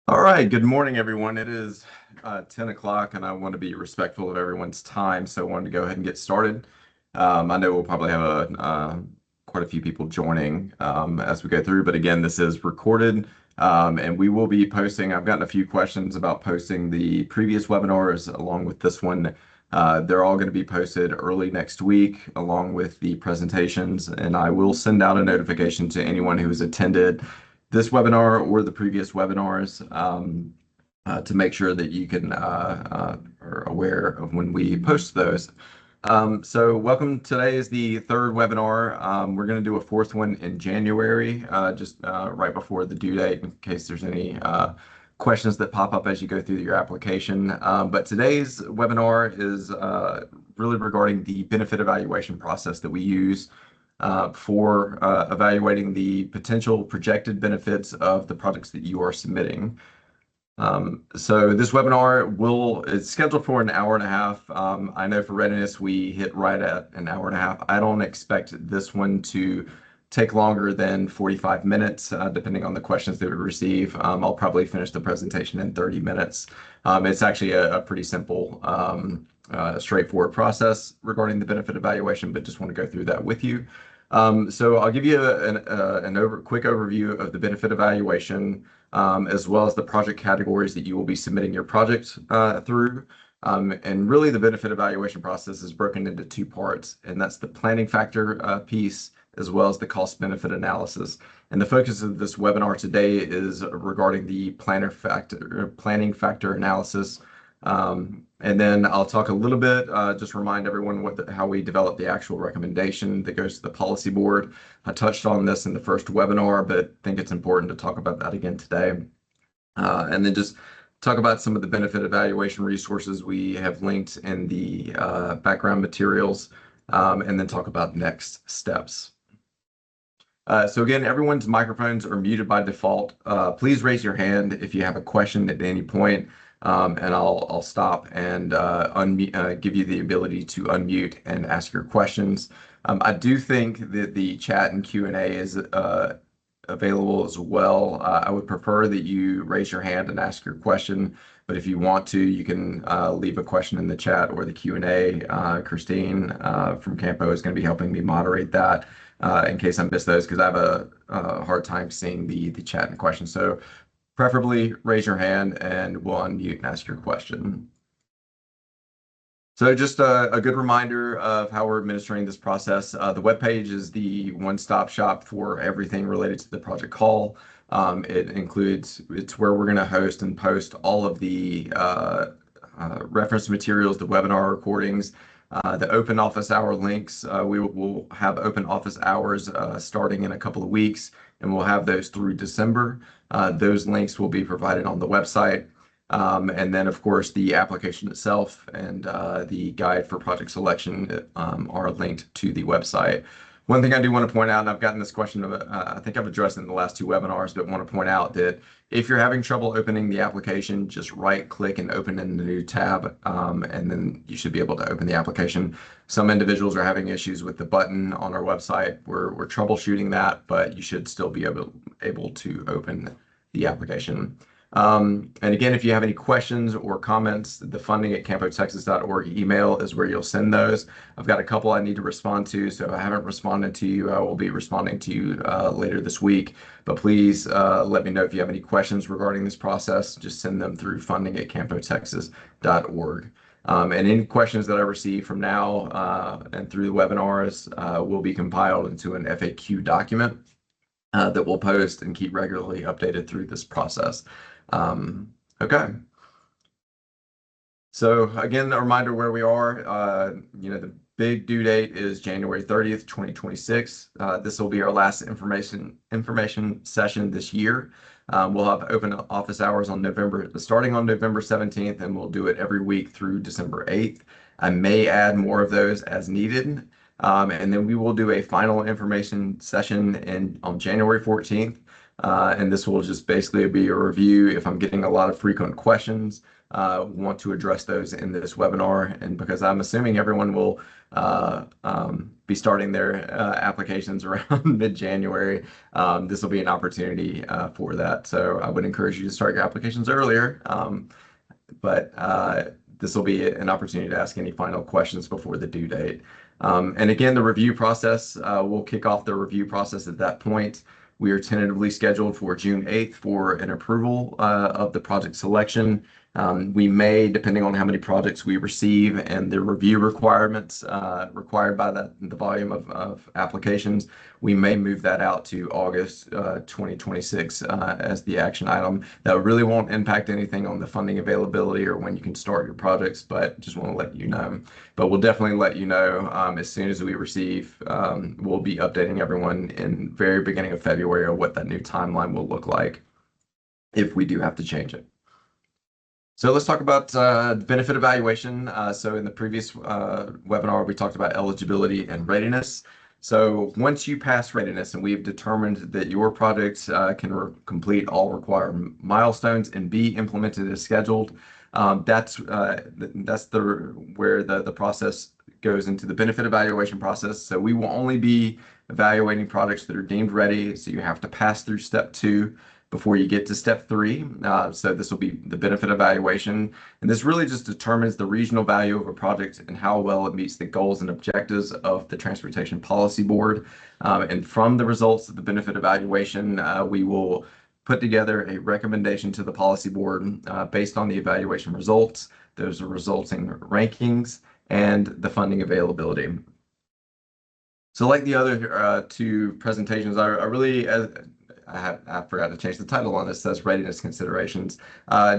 All right, good morning, everyone. It is 10 o'clock, and I want to be respectful of everyone's time, so I wanted to go ahead and get started. I know we'll probably have quite a few people joining as we go through, but again, this is recorded, and we will be posting. I've gotten a few questions about posting the previous webinars along with this one. They're all going to be posted early next week, along with the presentations, and I will send out a notification to anyone who has attended this webinar or the previous webinars to make sure that you can are aware of when we post those. So welcome. Today is the third webinar. We're going to do a fourth one in January, just right before the due date in case there's any questions that pop up as you go through your application. But today's webinar is really regarding the benefit evaluation process that we use for evaluating the potential projected benefits of the projects that you are submitting. So this webinar is scheduled for an hour and a half. I know for readiness, we hit right at an hour and a half. I don't expect this one to take longer than 45 minutes, depending on the questions that we receive. I'll probably finish the presentation in 30 minutes. It's actually a pretty simple, straightforward process regarding the benefit evaluation, but just want to go through that with you. So I'll give you a quick overview of the benefit evaluation, as well as the project categories that you will be submitting your project through. And really the benefit evaluation process is broken into two parts, and that's the planning factor piece, as well as the cost benefit analysis. And the focus of this webinar today is regarding the planning factor analysis. And then I'll talk a little bit, just remind everyone how we develop the actual recommendation that goes to the policy board. I touched on this in the first webinar, but think it's important to talk about that again today. And then just talk about some of the benefit evaluation resources we have linked in the background materials, and then talk about next steps. So again, everyone's microphones are muted by default. Please raise your hand if you have a question at any point, and I'll stop and give you the ability to unmute and ask your questions. I do think that the chat and Q&A is available as well. I would prefer that you raise your hand and ask your question, but if you want to, you can leave a question in the chat or the Q&A. Christine from Campo is going to be helping me moderate that in case I miss those, because I have a hard time seeing the chat and questions. So preferably raise your hand and we'll unmute and ask your question. So just a good reminder of how we're administering this process. The webpage is the one-stop shop for everything related to the project call. It's where we're going to host and post all of the reference materials, the webinar recordings, the open office hour links. We will have open office hours starting in a couple of weeks, and we'll have those through December. Those links will be provided on the website. And then, of course, the application itself and the guide for project selection are linked to the website. One thing I do want to point out, and I've gotten this question, I think I've addressed it in the last two webinars, but want to point out that if you're having trouble opening the application, just right-click and open in the new tab, and then you should be able to open the application. Some individuals are having issues with the button on our website. We're troubleshooting that, but you should still be able to open the application. And again, if you have any questions or comments, the funding@campotexas.org email is where you'll send those. I've got a couple I need to respond to, so if I haven't responded to you, I will be responding to you later this week. But please let me know if you have any questions regarding this process. Just send them through funding@campotexas.org. And any questions that I receive from now and through the webinars will be compiled into an FAQ document that we'll post and keep regularly updated through this process. Okay. So again, a reminder where we are. The big due date is January 30th, 2026. This will be our last information session this year. We'll have open office hours starting on November 17th, and we'll do it every week through December 8th. I may add more of those as needed. And then we will do a final information session on January 14th. And this will just basically be a review if I'm getting a lot of frequent questions. want to address those in this webinar. And because I'm assuming everyone will be starting their applications around mid-January, this will be an opportunity for that. So I would encourage you to start your applications earlier. But this will be an opportunity to ask any final questions before the due date. And again, the review process, we'll kick off the review process at that point. We are tentatively scheduled for June 8th for an approval of the project selection. We may, depending on how many projects we receive and the review requirements required by the volume of applications, we may move that out to August 2026 as the action item. That really won't impact anything on the funding availability or when you can start your projects, but just want to let you know. But we'll definitely let you know as soon as we receive. We'll be updating everyone in very beginning of February of what that new timeline will look like if we do have to change it. So let's talk about benefit evaluation. So in the previous webinar, we talked about eligibility and readiness. So once you pass readiness and we've determined that your project can complete all required milestones and be implemented as scheduled, that's where the process goes into the benefit evaluation process. So we will only be evaluating projects that are deemed ready. So you have to pass through step 2 before you get to step 3. So this will be the benefit evaluation. And this really just determines the regional value of a project and how well it meets the goals and objectives of the Transportation Policy Board. And from the results of the benefit evaluation, we will put together a recommendation to the policy board based on the evaluation results, those resulting rankings, and the funding availability. So like the other 2 presentations, I forgot to change the title on this. It says readiness considerations.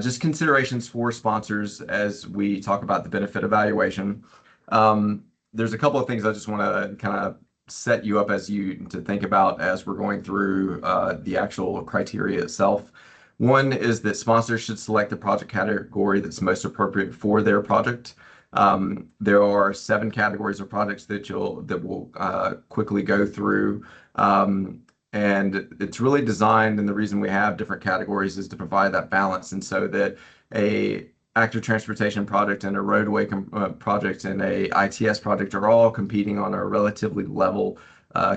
Just considerations for sponsors as we talk about the benefit evaluation. There's a couple of things I just want to kind of set you up to think about as we're going through the actual criteria itself. One is that sponsors should select the project category that's most appropriate for their project. There are 7 categories of projects that we'll quickly go through. And it's really designed, and the reason we have different categories is to provide that balance, and so that a active transportation project and a roadway project and a ITS project are all competing on a relatively level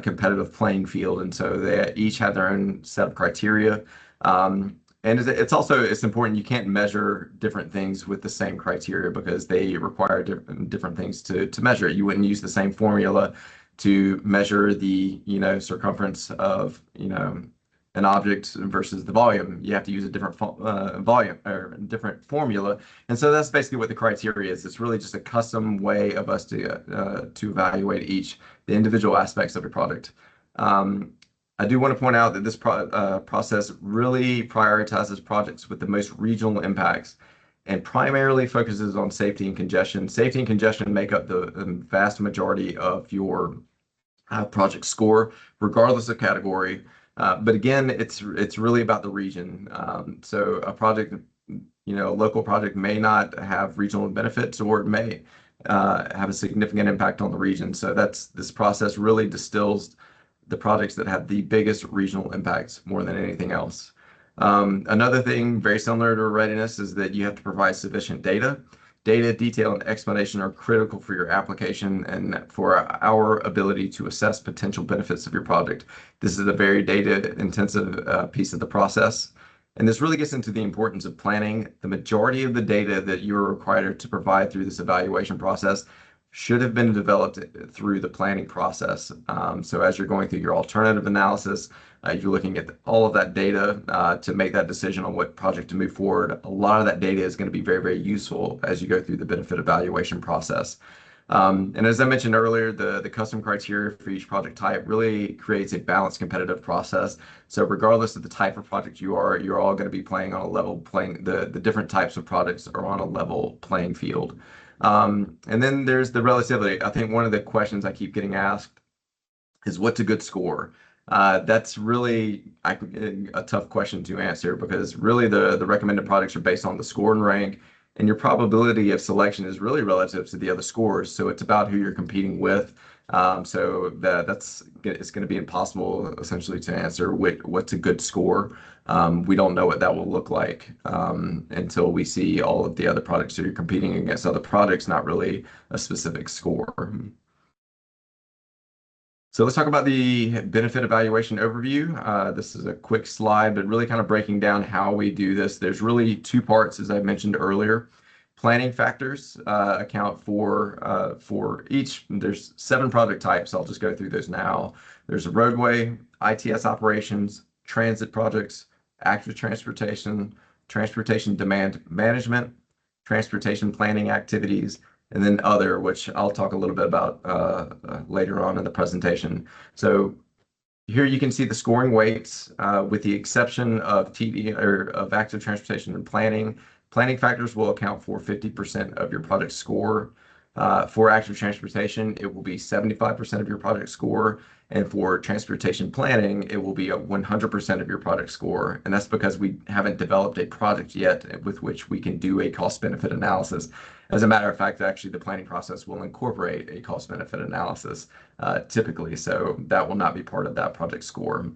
competitive playing field, and so they each have their own set of criteria. And it's important, you can't measure different things with the same criteria because they require different things to measure it. You wouldn't use the same formula to measure the circumference of an object versus the volume. You have to use a different volume or different formula, and so that's basically what the criteria is. It's really just a custom way of us to evaluate the individual aspects of a product. I do want to point out that this process really prioritizes projects with the most regional impacts and primarily focuses on safety and congestion. Safety and congestion make up the vast majority of your project score, regardless of category. But again, it's really about the region. So a project, a local project may not have regional benefits, or it may have a significant impact on the region. So this process really distills the projects that have the biggest regional impacts more than anything else. Another thing very similar to readiness is that you have to provide sufficient data. Data, detail, and explanation are critical for your application and for our ability to assess potential benefits of your project. This is a very data-intensive piece of the process. And this really gets into the importance of planning. The majority of the data that you're required to provide through this evaluation process should have been developed through the planning process. So as you're going through your alternative analysis, you're looking at all of that data to make that decision on what project to move forward. A lot of that data is going to be very, very useful as you go through the benefit evaluation process. And as I mentioned earlier, the custom criteria for each project type really creates a balanced competitive process. So regardless of the type of project you're all going to be playing on a level playing, the different types of projects are on a level playing field. And then there's the relativity. I think one of the questions I keep getting asked is what's a good score? That's really a tough question to answer because really the recommended products are based on the score and rank and your probability of selection is really relative to the other scores. So it's about who you're competing with. So it's going to be impossible essentially to answer what's a good score. We don't know what that will look like until we see all of the other products that you're competing against other products, not really a specific score. So let's talk about the benefit evaluation overview. This is a quick slide, but really kind of breaking down how we do this. There's really two parts, as I mentioned earlier. Planning factors account for each. There's 7 project types. I'll just go through those now. There's a roadway, ITS operations, transit projects, active transportation, transportation demand management, transportation planning activities, and then other, which I'll talk a little bit about later on in the presentation. So here you can see the scoring weights with the exception of TD or of active transportation and planning. Planning factors will account for 50% of your project score. For active transportation, it will be 75% of your project score. And for transportation planning, it will be 100% of your project score. And that's because we haven't developed a project yet with which we can do a cost benefit analysis. As a matter of fact, actually, the planning process will incorporate a cost benefit analysis typically. So that will not be part of that project score.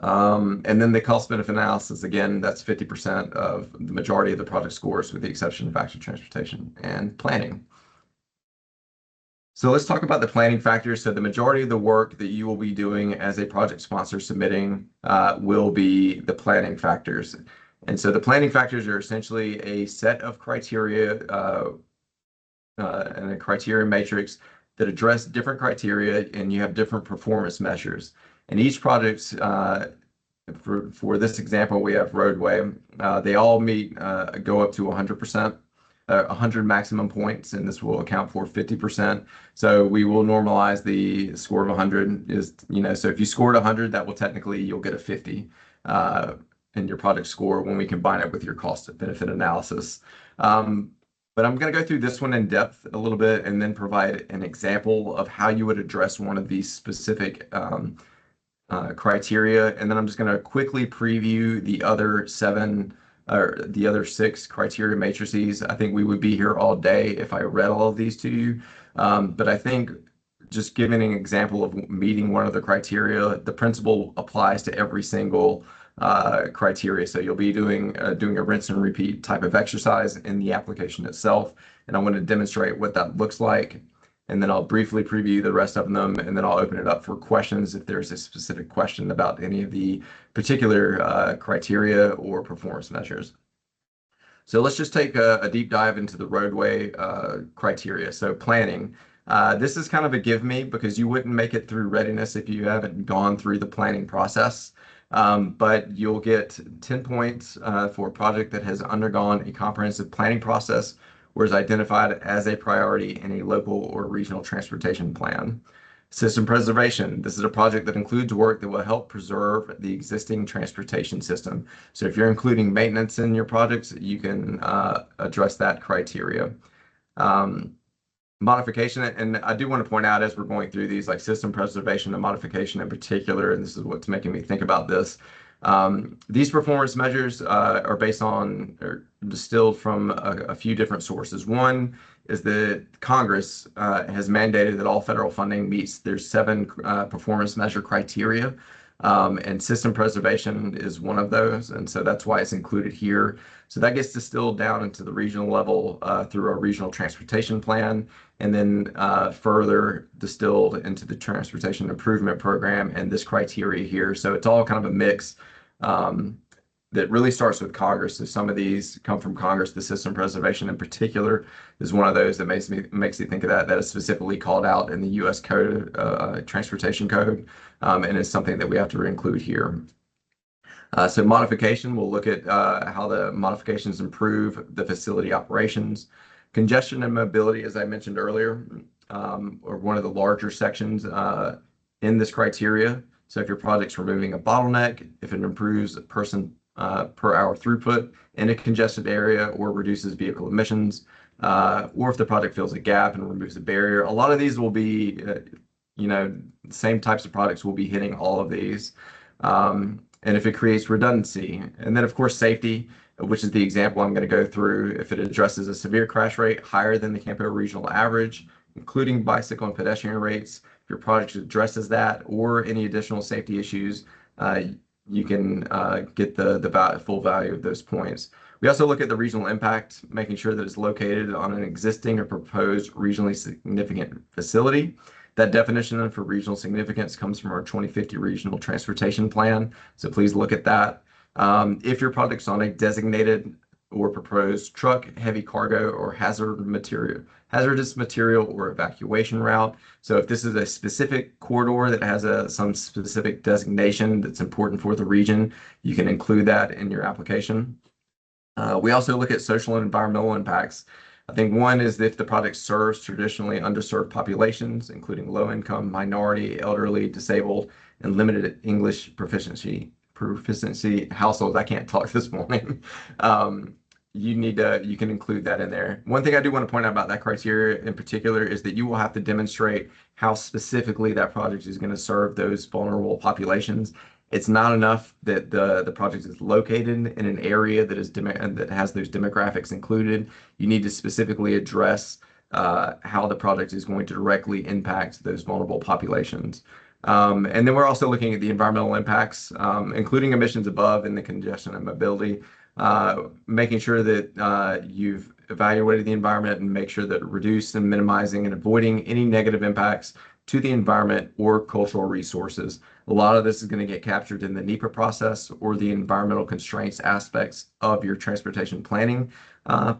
And then the cost benefit analysis, again, that's 50% of the majority of the project scores with the exception of active transportation and planning. So let's talk about the planning factors. So the majority of the work that you will be doing as a project sponsor submitting will be the planning factors. And so the planning factors are essentially a set of criteria and a criteria matrix that address different criteria, and you have different performance measures. And each project, for this example, we have roadway. They all meet, go up to 100%. 100 maximum points, and this will account for 50%. So we will normalize the score of 100 is, so if you scored 100, that will technically, you'll get a 50 in your project score when we combine it with your cost benefit analysis. But I'm going to go through this one in depth a little bit and then provide an example of how you would address one of these specific criteria. And then I'm just going to quickly preview the other 6 criteria matrices. I think we would be here all day if I read all of these to you. But I think just giving an example of meeting one of the criteria, the principle applies to every single criteria. So you'll be doing a rinse and repeat type of exercise in the application itself. And I want to demonstrate what that looks like. And then I'll briefly preview the rest of them, and then I'll open it up for questions if there's a specific question about any of the particular criteria or performance measures. So let's just take a deep dive into the roadway criteria. So planning. This is kind of a give me because you wouldn't make it through readiness if you haven't gone through the planning process. But you'll get 10 points for a project that has undergone a comprehensive planning process or is identified as a priority in a local or regional transportation plan. System preservation. This is a project that includes work that will help preserve the existing transportation system. So if you're including maintenance in your projects, you can address that criteria. Modification, and I do want to point out as we're going through these, like system preservation and modification in particular, and this is what's making me think about this. These performance measures are based on or distilled from a few different sources. One is that Congress has mandated that all federal funding meets their 7 performance measure criteria, and system preservation is one of those, and so that's why it's included here. So that gets distilled down into the regional level through a regional transportation plan, and then further distilled into the transportation improvement program and this criteria here. So it's all kind of a mix that really starts with Congress. So some of these come from Congress. The system preservation in particular is one of those that makes me think of that is specifically called out in the U.S. Code, Transportation Code, and it's something that we have to include here. So modification, we'll look at how the modifications improve the facility operations. Congestion and mobility, as I mentioned earlier, are one of the larger sections in this criteria. So if your project's removing a bottleneck, if it improves person per hour throughput in a congested area or reduces vehicle emissions, or if the project fills a gap and removes a barrier. A lot of these will be, same types of products will be hitting all of these. And if it creates redundancy. And then, of course, safety. which is the example I'm going to go through. If it addresses a severe crash rate higher than the Campo regional average, including bicycle and pedestrian rates, if your project addresses that or any additional safety issues, you can get the full value of those points. We also look at the regional impact, making sure that it's located on an existing or proposed regionally significant facility. That definition for regional significance comes from our 2050 Regional Transportation Plan, so please look at that. If your project's on a designated or proposed truck, heavy cargo, or hazardous material or evacuation route. So if this is a specific corridor that has some specific designation that's important for the region, you can include that in your application. We also look at social and environmental impacts. I think one is if the project serves traditionally underserved populations, including low-income, minority, elderly, disabled, and limited English proficiency households. I can't talk this morning. You can include that in there. One thing I do want to point out about that criteria in particular is that you will have to demonstrate how specifically that project is going to serve those vulnerable populations. It's not enough that the project is located in an area that has those demographics included. You need to specifically address how the project is going to directly impact those vulnerable populations. And then we're also looking at the environmental impacts, including emissions above and the congestion and mobility, making sure that you've evaluated the environment and make sure that reduce and minimizing and avoiding any negative impacts to the environment or cultural resources. A lot of this is going to get captured in the NEPA process or the environmental constraints aspects of your transportation planning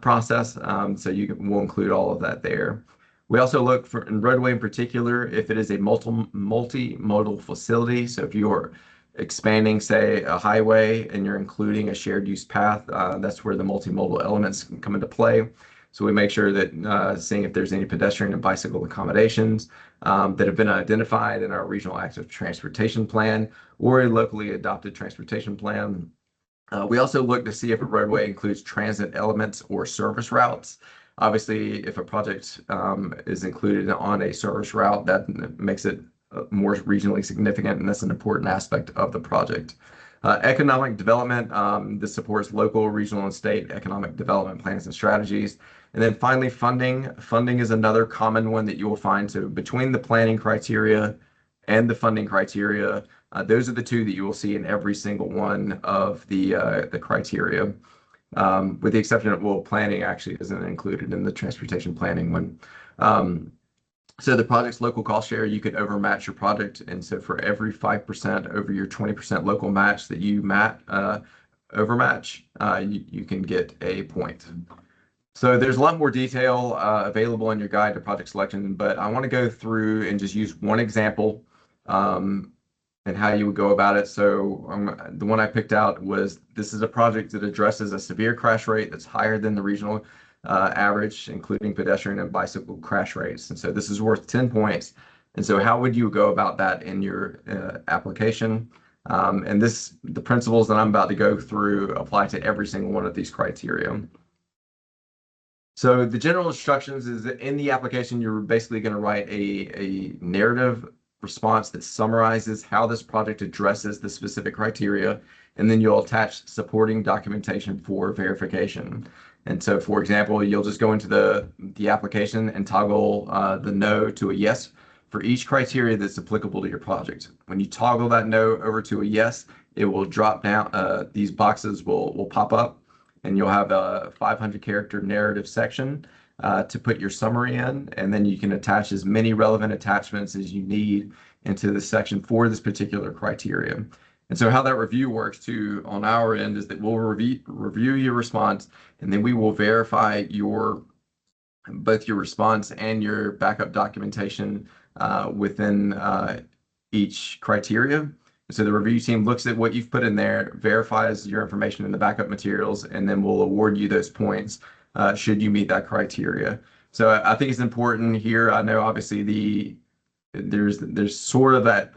process. So we'll include all of that there. We also look for, in roadway in particular, if it is a multimodal facility. So if you're expanding, say, a highway and you're including a shared use path, that's where the multimodal elements can come into play. So we make sure that seeing if there's any pedestrian and bicycle accommodations that have been identified in our regional active transportation plan or a locally adopted transportation plan. We also look to see if a roadway includes transit elements or service routes. Obviously, if a project is included on a service route, that makes it more regionally significant, and that's an important aspect of the project. Economic development, this supports local, regional, and state economic development plans and strategies. And then finally, funding. Funding is another common one that you will find. So between the planning criteria and the funding criteria, those are the two that you will see in every single one of the criteria. With the exception of, well, planning actually isn't included in the transportation planning one. So the project's local cost share, you could overmatch your project. And so for every 5% over your 20% local match that you overmatch, you can get a point. So there's a lot more detail available in your guide to project selection, but I want to go through and just use one example and how you would go about it. So the one I picked out was, this is a project that addresses a severe crash rate that's higher than the regional average, including pedestrian and bicycle crash rates. And so this is worth 10 points. And so how would you go about that in your application? And the principles that I'm about to go through apply to every single one of these criteria. So the general instructions is that in the application, you're basically going to write a narrative response that summarizes how this project addresses the specific criteria, and then you'll attach supporting documentation for verification. And so, for example, you'll just go into the application and toggle the no to a yes for each criteria that's applicable to your project. When you toggle that no over to a yes, it will drop down, these boxes will pop up, and you'll have a 500-character narrative section to put your summary in, and then you can attach as many relevant attachments as you need into the section for this particular criteria. And so how that review works too on our end is that we'll review your response, and then we will verify both your response and your backup documentation within each criteria. So the review team looks at what you've put in there, verifies your information in the backup materials, and then we'll award you those points should you meet that criteria. So I think it's important here. I know obviously there's sort of that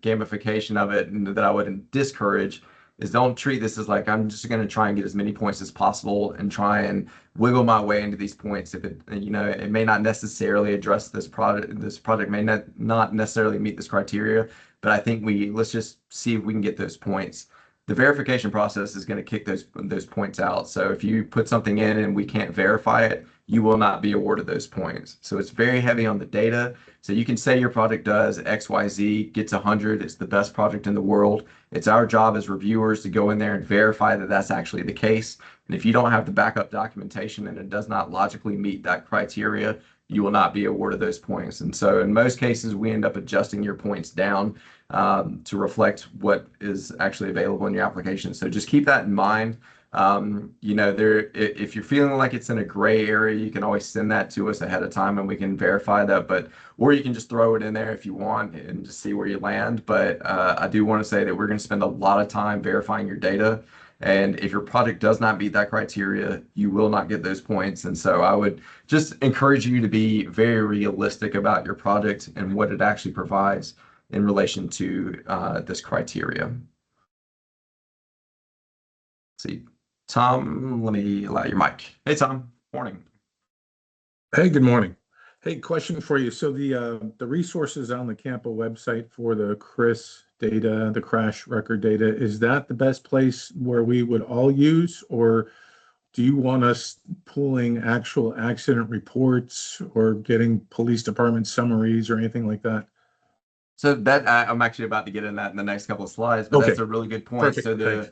gamification of it, and that I wouldn't discourage, is don't treat this as like, I'm just going to try and get as many points as possible and try and wiggle my way into these points. If it, it may not necessarily address this project may not necessarily meet this criteria, but I think let's just see if we can get those points. the verification process is going to kick those points out. So if you put something in and we can't verify it, you will not be awarded those points. So it's very heavy on the data. So you can say your project does XYZ, gets 100, it's the best project in the world. It's our job as reviewers to go in there and verify that that's actually the case. And if you don't have the backup documentation and it does not logically meet that criteria, you will not be awarded those points. And so in most cases, we end up adjusting your points down to reflect what is actually available in your application. So just keep that in mind. If you're feeling like it's in a gray area, you can always send that to us ahead of time and we can verify that. Or you can just throw it in there if you want and just see where you land. But I do want to say that we're going to spend a lot of time verifying your data. And if your project does not meet that criteria, you will not get those points. And so I would just encourage you to be very realistic about your project and what it actually provides in relation to this criteria. Let's see, Tom, let me allow your mic. Hey, Tom, morning. Hey, good morning. Hey, question for you. So the resources on the Campo website for the CRIS data, the crash record data, is that the best place where we would all use, or do you want us pulling actual accident reports or getting police department summaries or anything like that? So that I'm actually about to get in that in the next couple of slides, but Okay. that's a really good point. Perfect. So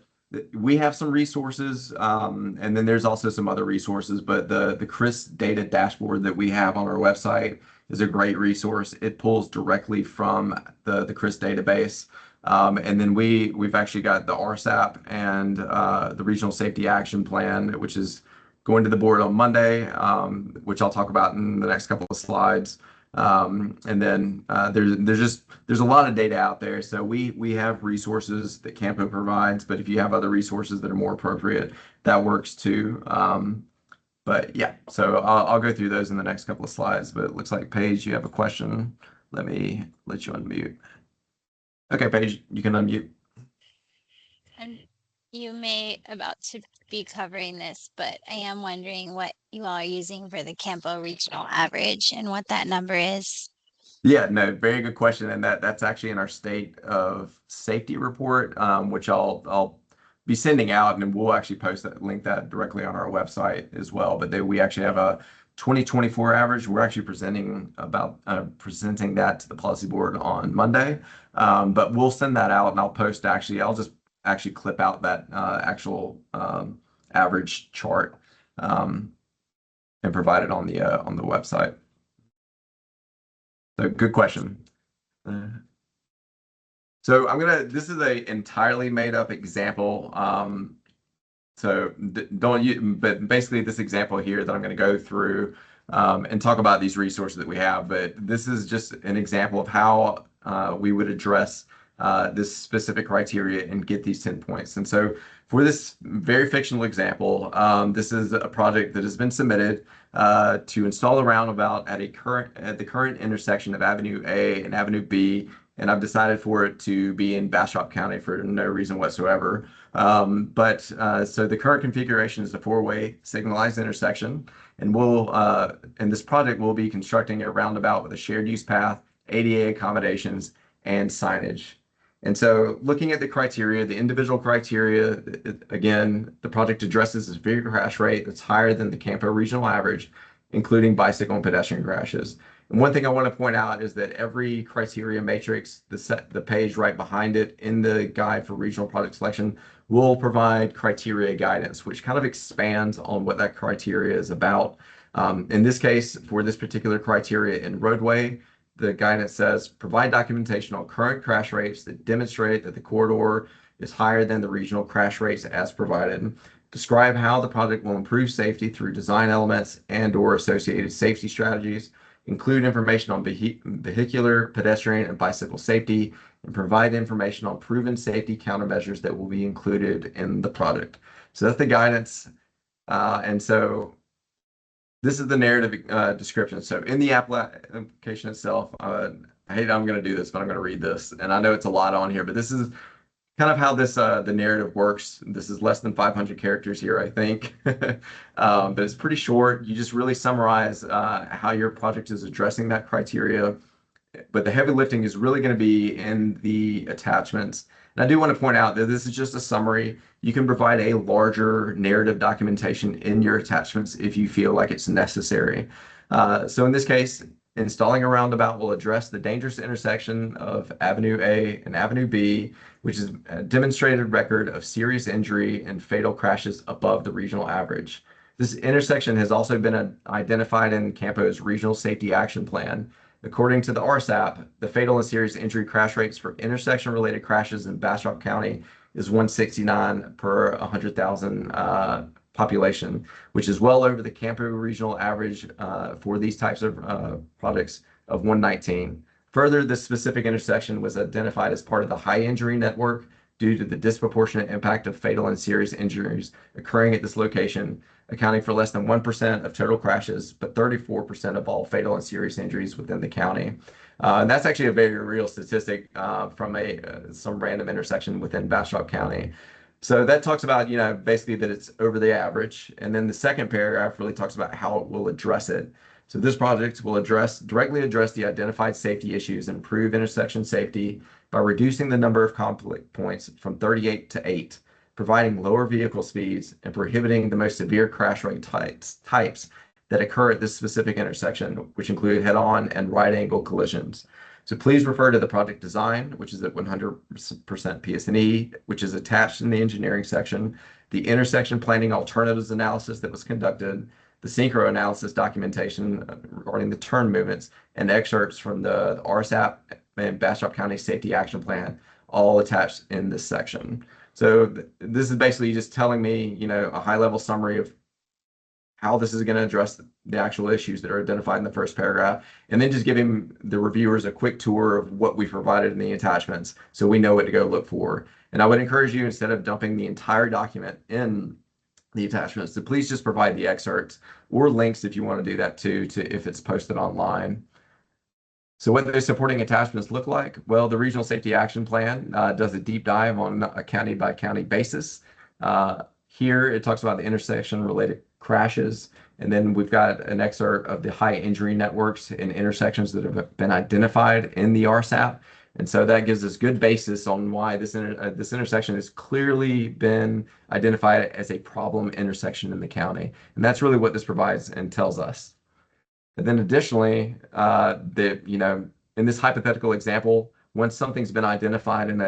we have some resources, and then there's also some other resources, but the CRIS data dashboard that we have on our website is a great resource. It pulls directly from the CRIS database. And then we've actually got the RSAP and the Regional Safety Action Plan, which is going to the board on Monday, which I'll talk about in the next couple of slides. And then there's a lot of data out there. So we have resources that Campo provides, but if you have other resources that are more appropriate, that works too. But yeah, so I'll go through those in the next couple of slides. But it looks like Paige, you have a question. Let me let you unmute. Okay, Paige, you can unmute. And you may about to be covering this, but I am wondering what you all are using for the Campo regional average and what that number is. Yeah, no, very good question, and that's actually in our state of safety report, which I'll be sending out, and we'll actually link that directly on our website as well. But we actually have a 2024 average. We're actually presenting that to the policy board on Monday, but we'll send that out, and I'll just actually clip out that actual average chart and provide it on the website. So good question. So this is a entirely made up example. But basically this example here that I'm going to go through and talk about these resources that we have, but this is just an example of how we would address this specific criteria and get these 10 points. And so for this very fictional example, this is a project that has been submitted to install a roundabout at the current intersection of Avenue A and Avenue B, and I've decided for it to be in Bastrop County for no reason whatsoever. So the current configuration is a four-way signalized intersection, and in this project we'll be constructing a roundabout with a shared use path, ADA accommodations, and signage. And so looking at the criteria, the individual criteria, again, the project addresses a vehicle crash rate that's higher than the Campo regional average, including bicycle and pedestrian crashes. And one thing I want to point out is that every criteria matrix, the page right behind it in the guide for regional project selection, will provide criteria guidance, which kind of expands on what that criteria is about. In this case, for this particular criteria in roadway, the guidance says, provide documentation on current crash rates that demonstrate that the corridor is higher than the regional crash rates as provided. Describe how the project will improve safety through design elements and/or associated safety strategies. Include information on vehicular, pedestrian, and bicycle safety, and provide information on proven safety countermeasures that will be included in the project. So that's the guidance. And so this is the narrative description. So in the application itself, I'm going to do this, but I'm going to read this. And I know it's a lot on here, but this is kind of how the narrative works. This is less than 500 characters here, I think. But it's pretty short. You just really summarize how your project is addressing that criteria. but the heavy lifting is really going to be in the attachments. And I do want to point out that this is just a summary. You can provide a larger narrative documentation in your attachments if you feel like it's necessary. So in this case, installing a roundabout will address the dangerous intersection of Avenue A and Avenue B, which is a demonstrated record of serious injury and fatal crashes above the regional average. This intersection has also been identified in Campo's Regional Safety Action Plan. According to the RSAP, the fatal and serious injury crash rates for intersection-related crashes in Bastrop County is 169 per 100,000 population, which is well over the Campo regional average for these types of projects of 119. Further, this specific intersection was identified as part of the high injury network due to the disproportionate impact of fatal and serious injuries occurring at this location, accounting for less than 1% of total crashes, but 34% of all fatal and serious injuries within the county. And that's actually a very real statistic from some random intersection within Bastrop County. So that talks about, basically that it's over the average. And then the second paragraph really talks about how it will address it. So this project will directly address the identified safety issues, improve intersection safety by reducing the number of conflict points from 38 to 8, providing lower vehicle speeds, and prohibiting the most severe crash rate types that occur at this specific intersection, which include head-on and right-angle collisions. So please refer to the project design, which is at 100% PS&E, which is attached in the engineering section, the intersection planning alternatives analysis that was conducted, the synchro analysis documentation regarding the turn movements, and excerpts from the RSAP and Bastrop County Safety Action Plan, all attached in this section. So this is basically just telling me, a high-level summary of how this is going to address the actual issues that are identified in the first paragraph, and then just giving the reviewers a quick tour of what we provided in the attachments so we know what to go look for. And I would encourage you, instead of dumping the entire document in the attachments, to please just provide the excerpts or links if you want to do that too, if it's posted online. So what those supporting attachments look like? Well, the Regional Safety Action Plan does a deep dive on a county-by-county basis. Here, it talks about the intersection-related crashes, and then we've got an excerpt of the high injury networks and intersections that have been identified in the RSAP. And so that gives us good basis on why this intersection has clearly been identified as a problem intersection in the county. And that's really what this provides and tells us. And then additionally, in this hypothetical example, once something's been identified in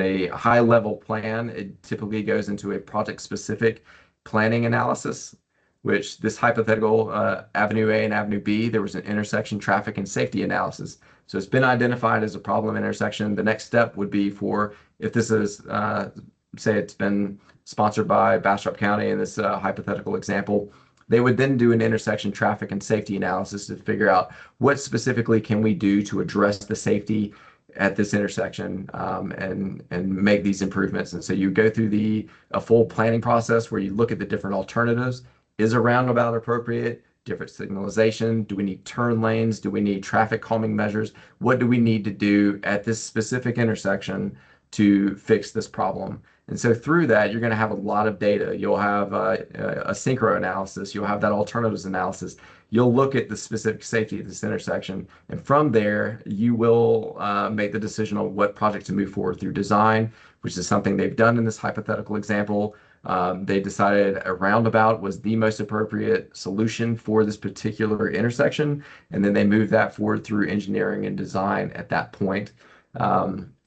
a high-level plan, it typically goes into a project-specific planning analysis, which this hypothetical Avenue A and Avenue B, there was an intersection traffic and safety analysis. So it's been identified as a problem intersection. The next step would be for, if this is, say it's been sponsored by Bastrop County in this hypothetical example, they would then do an intersection traffic and safety analysis to figure out what specifically can we do to address the safety at this intersection and make these improvements. And so you go through a full planning process where you look at the different alternatives. Is a roundabout appropriate? Different signalization? Do we need turn lanes? Do we need traffic calming measures? What do we need to do at this specific intersection to fix this problem? And so through that, you're going to have a lot of data. You'll have a synchro analysis. You'll have that alternatives analysis. You'll look at the specific safety of this intersection. And from there, you will make the decision on what project to move forward through design, which is something they've done in this hypothetical example. They decided a roundabout was the most appropriate solution for this particular intersection. And then they moved that forward through engineering and design at that point.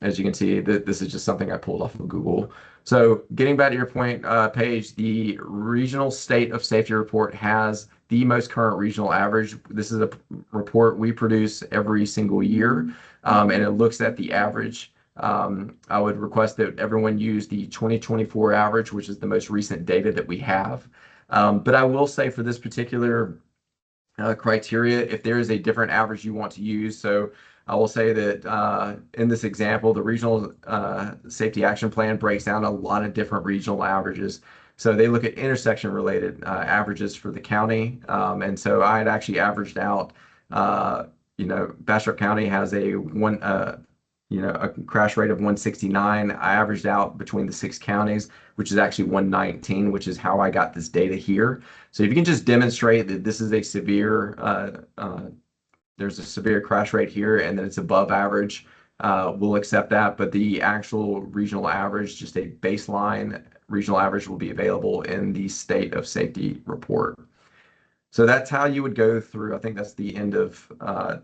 As you can see, this is just something I pulled off of Google. So getting back to your point, Paige, the Regional State of Safety Report has the most current regional average. This is a report we produce every single year, and it looks at the average. I would request that everyone use the 2024 average, which is the most recent data that we have. But I will say for this particular criteria, if there is a different average you want to use, so I will say that in this example, the Regional Safety Action Plan breaks down a lot of different regional averages. So they look at intersection-related averages for the county. And so I had actually averaged out, Bastrop County has a crash rate of 169. I averaged out between the 6 counties, which is actually 119, which is how I got this data here. So if you can just demonstrate that this is a severe there's a severe crash rate here and then it's above average, we'll accept that. But the actual regional average, just a baseline regional average, will be available in the state of safety report. So that's how you would go through. I think that's the end of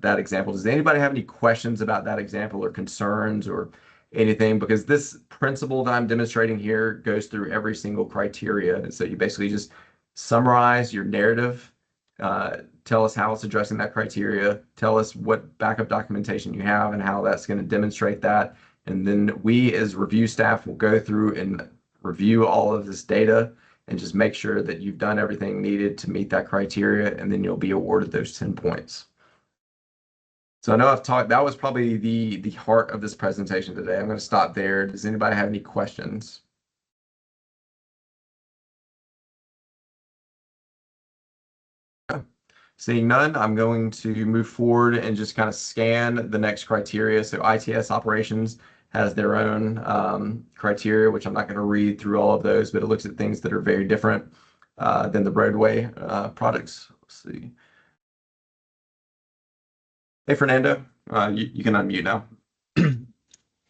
that example. Does anybody have any questions about that example or concerns or anything? Because this principle that I'm demonstrating here goes through every single criteria. And so you basically just summarize your narrative, tell us how it's addressing that criteria, tell us what backup documentation you have and how that's going to demonstrate that. And then we as review staff will go through and review all of this data and just make sure that you've done everything needed to meet that criteria, and then you'll be awarded those 10 points. So I know I've talked, that was probably the heart of this presentation today. I'm going to stop there. Does anybody have any questions? Seeing none, I'm going to move forward and just kind of scan the next criteria. So ITS operations has their own criteria, which I'm not going to read through all of those, but it looks at things that are very different than the roadway products. Let's see. Hey, Fernando, you can unmute now.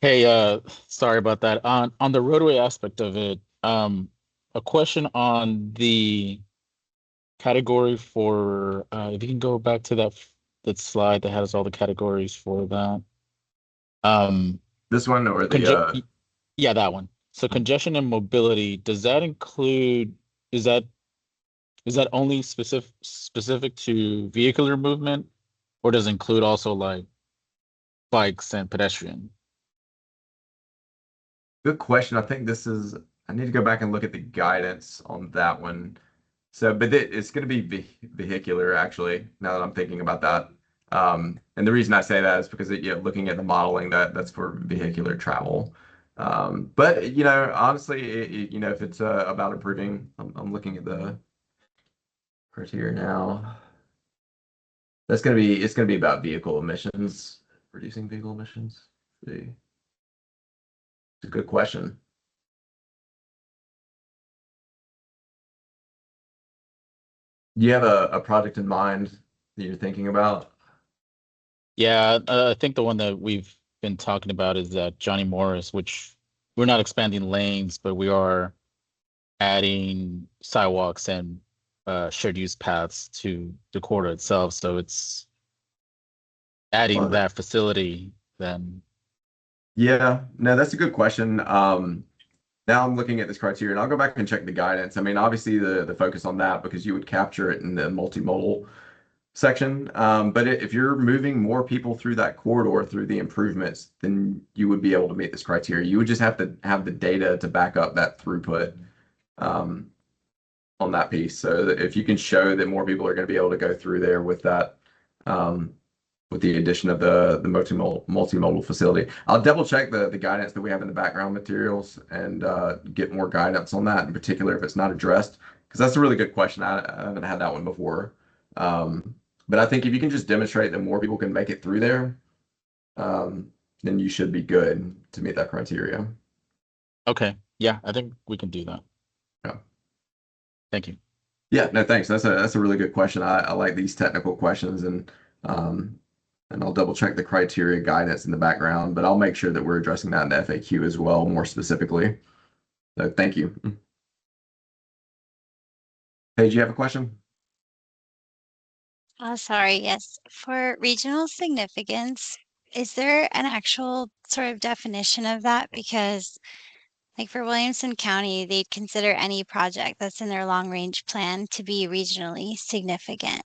Hey, sorry about that. On the roadway aspect of it, a question on the category for if you can go back to that slide that has all the categories for that. This one or the yeah, that one. So congestion and mobility, does that include, is that only specific to vehicular movement, or does it include also like bikes and pedestrian? good question. I think this is, I need to go back and look at the guidance on that one. So, but it's going to be vehicular actually, now that I'm thinking about that. And the reason I say that is because looking at the modeling, that's for vehicular travel. But honestly, if it's about improving, I'm looking at the criteria now. It's going to be about vehicle emissions, reducing vehicle emissions. Let's see. It's a good question. Do you have a project in mind that you're thinking about? Yeah, I think the one that we've been talking about is Johnny Morris, which we're not expanding lanes, but we are adding sidewalks and shared use paths to the corridor itself. So it's adding that facility then. Yeah, no, that's a good question. Now I'm looking at this criteria and I'll go back and check the guidance. I mean, obviously the focus on that because you would capture it in the multimodal section. But if you're moving more people through that corridor through the improvements, then you would be able to meet this criteria. You would just have to have the data to back up that throughput on that piece. So that if you can show that more people are going to be able to go through there with that, with the addition of the multimodal facility. I'll double check the guidance that we have in the background materials and get more guidance on that in particular if it's not addressed, because that's a really good question. I haven't had that one before. But I think if you can just demonstrate that more people can make it through there, then you should be good to meet that criteria. Okay. Yeah, I think we can do that. Yeah. Thank you. Yeah, no, thanks. That's a really good question. I like these technical questions and I'll double check the criteria guidance in the background, but I'll make sure that we're addressing that in the FAQ as well, more specifically. So thank you. Hey, do you have a question? Oh, sorry. Yes. For regional significance, is there an actual sort of definition of that? Because like for Williamson County, they'd consider any project that's in their long range plan to be regionally significant.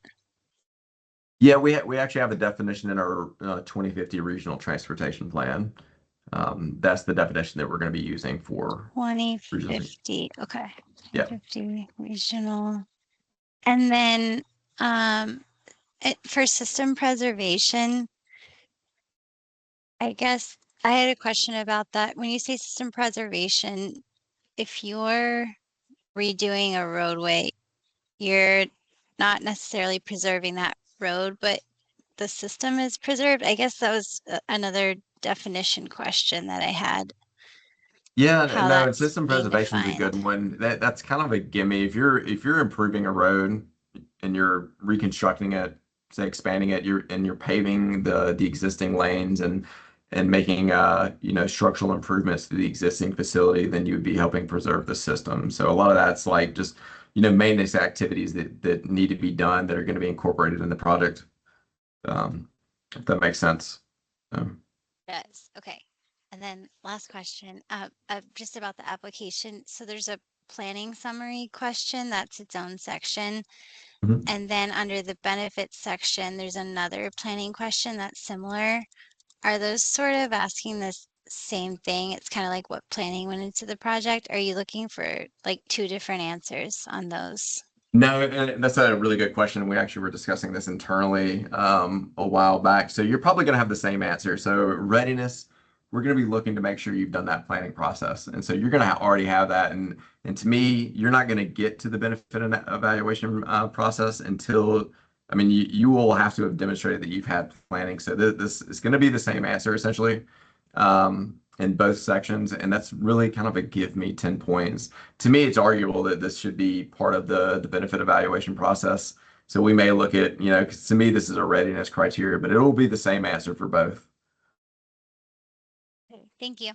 Yeah, we actually have a definition in our 2050 regional transportation plan. That's the definition that we're going to be using for 2050. Okay. Yeah. 2050 regional. And then for system preservation, I guess I had a question about that. When you say system preservation, if you're redoing a roadway, you're not necessarily preserving that road, but the system is preserved. I guess that was another definition question that I had. Yeah, How no, that's system being preservation is a good defined. one. That's kind of a gimme. If you're improving a road and you're reconstructing it, say expanding it, you're paving the existing lanes and making structural improvements to the existing facility, then you would be helping preserve the system. So a lot of that's like just maintenance activities that need to be done that are going to be incorporated in the project. If that makes sense. Yes. Okay. And then last question, just about the application. So there's a planning summary question that's its own section. Mhm. And then under the benefits section, there's another planning question that's similar. Are those sort of asking this same thing? It's kind of like what planning went into the project. Are you looking for like two different answers on those? No, and that's a really good question. We actually were discussing this internally a while back. So you're probably going to have the same answer. So readiness, we're going to be looking to make sure you've done that planning process. And so you're going to already have that. And to me, you're not going to get to the benefit and evaluation process until, I mean, you will have to have demonstrated that you've had planning. So this is going to be the same answer essentially in both sections. And that's really kind of a give me 10 points. To me, it's arguable that this should be part of the benefit evaluation process. So we may look at, 'cause to me, this is a readiness criteria, but it'll be the same answer for both. Okay, thank you.